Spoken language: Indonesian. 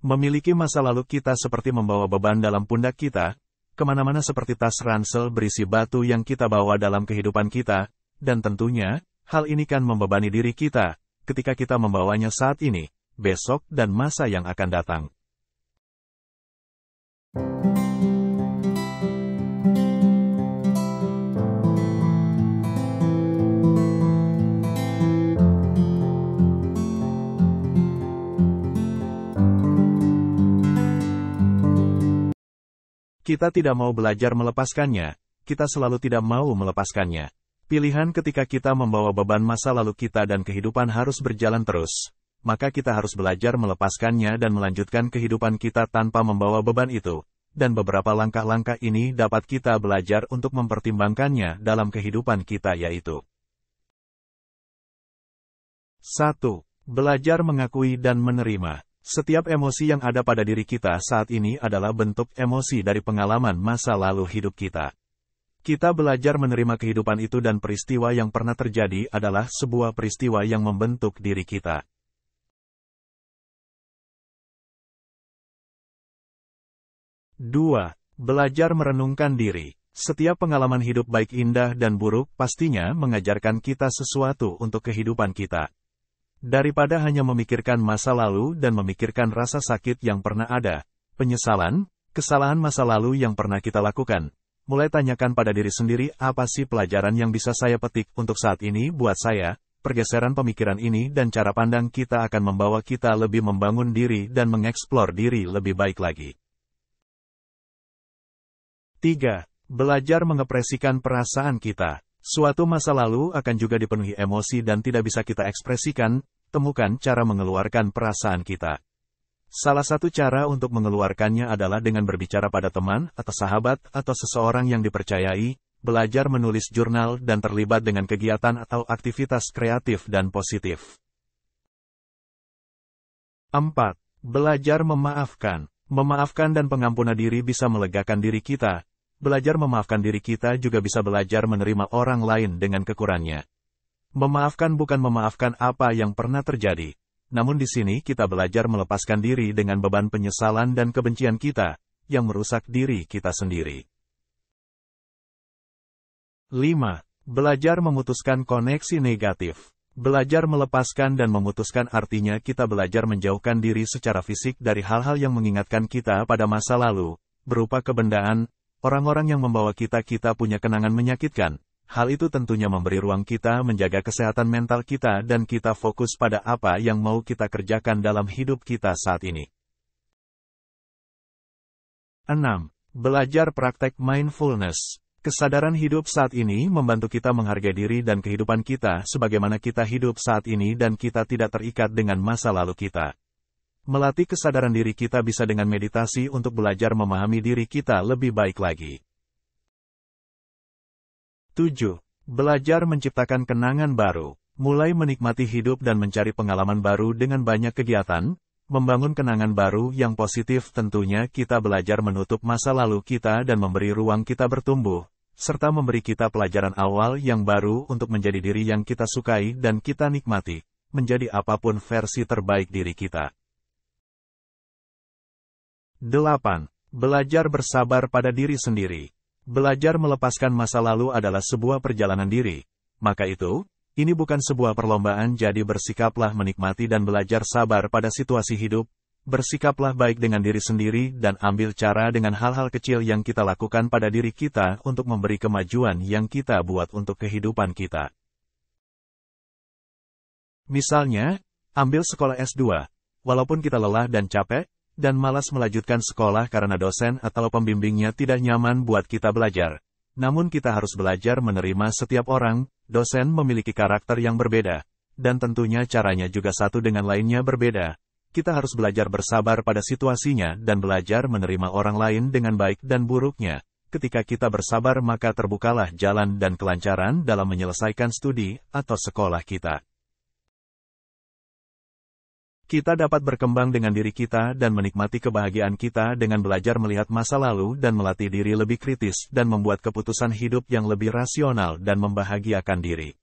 Memiliki masa lalu kita seperti membawa beban dalam pundak kita, kemana-mana seperti tas ransel berisi batu yang kita bawa dalam kehidupan kita, dan tentunya, hal ini kan membebani diri kita, ketika kita membawanya saat ini, besok dan masa yang akan datang. Kita tidak mau belajar melepaskannya, kita selalu tidak mau melepaskannya. Pilihan ketika kita membawa beban masa lalu kita dan kehidupan harus berjalan terus, maka kita harus belajar melepaskannya dan melanjutkan kehidupan kita tanpa membawa beban itu. Dan beberapa langkah-langkah ini dapat kita belajar untuk mempertimbangkannya dalam kehidupan kita, yaitu 1. Belajar mengakui dan menerima. Setiap emosi yang ada pada diri kita saat ini adalah bentuk emosi dari pengalaman masa lalu hidup kita. Kita belajar menerima kehidupan itu dan peristiwa yang pernah terjadi adalah sebuah peristiwa yang membentuk diri kita. 2. Belajar merenungkan diri. Setiap pengalaman hidup baik indah dan buruk pastinya mengajarkan kita sesuatu untuk kehidupan kita. Daripada hanya memikirkan masa lalu dan memikirkan rasa sakit yang pernah ada, penyesalan, kesalahan masa lalu yang pernah kita lakukan, mulai tanyakan pada diri sendiri apa sih pelajaran yang bisa saya petik untuk saat ini buat saya. Pergeseran pemikiran ini dan cara pandang kita akan membawa kita lebih membangun diri dan mengeksplor diri lebih baik lagi. 3. Belajar mengekspresikan perasaan kita. Suatu masa lalu akan juga dipenuhi emosi dan tidak bisa kita ekspresikan, temukan cara mengeluarkan perasaan kita. Salah satu cara untuk mengeluarkannya adalah dengan berbicara pada teman atau sahabat atau seseorang yang dipercayai, belajar menulis jurnal dan terlibat dengan kegiatan atau aktivitas kreatif dan positif. 4. Belajar memaafkan. Memaafkan dan pengampunan diri bisa melegakan diri kita. Belajar memaafkan diri kita juga bisa belajar menerima orang lain dengan kekurangannya. Memaafkan bukan memaafkan apa yang pernah terjadi, namun di sini kita belajar melepaskan diri dengan beban penyesalan dan kebencian kita, yang merusak diri kita sendiri. 5. Belajar memutuskan koneksi negatif. Belajar melepaskan dan memutuskan artinya kita belajar menjauhkan diri secara fisik dari hal-hal yang mengingatkan kita pada masa lalu, berupa kebendaan, orang-orang yang membawa kita punya kenangan menyakitkan. Hal itu tentunya memberi ruang kita menjaga kesehatan mental kita dan kita fokus pada apa yang mau kita kerjakan dalam hidup kita saat ini. 6. Belajar praktek mindfulness. Kesadaran hidup saat ini membantu kita menghargai diri dan kehidupan kita sebagaimana kita hidup saat ini dan kita tidak terikat dengan masa lalu kita. Melatih kesadaran diri kita bisa dengan meditasi untuk belajar memahami diri kita lebih baik lagi. 7. Belajar menciptakan kenangan baru. Mulai menikmati hidup dan mencari pengalaman baru dengan banyak kegiatan, membangun kenangan baru yang positif. Tentunya kita belajar menutup masa lalu kita dan memberi ruang kita bertumbuh, serta memberi kita pelajaran awal yang baru untuk menjadi diri yang kita sukai dan kita nikmati, menjadi apapun versi terbaik diri kita. 8. Belajar bersabar pada diri sendiri. Belajar melepaskan masa lalu adalah sebuah perjalanan diri. Maka itu, ini bukan sebuah perlombaan, jadi bersikaplah menikmati dan belajar sabar pada situasi hidup. Bersikaplah baik dengan diri sendiri dan ambil cara dengan hal-hal kecil yang kita lakukan pada diri kita untuk memberi kemajuan yang kita buat untuk kehidupan kita. Misalnya, ambil sekolah S2. Walaupun kita lelah dan capek, dan malas melanjutkan sekolah karena dosen atau pembimbingnya tidak nyaman buat kita belajar. Namun kita harus belajar menerima setiap orang, dosen memiliki karakter yang berbeda, dan tentunya caranya juga satu dengan lainnya berbeda. Kita harus belajar bersabar pada situasinya dan belajar menerima orang lain dengan baik dan buruknya. Ketika kita bersabar maka terbukalah jalan dan kelancaran dalam menyelesaikan studi atau sekolah kita. Kita dapat berkembang dengan diri kita dan menikmati kebahagiaan kita dengan belajar melihat masa lalu dan melatih diri lebih kritis dan membuat keputusan hidup yang lebih rasional dan membahagiakan diri.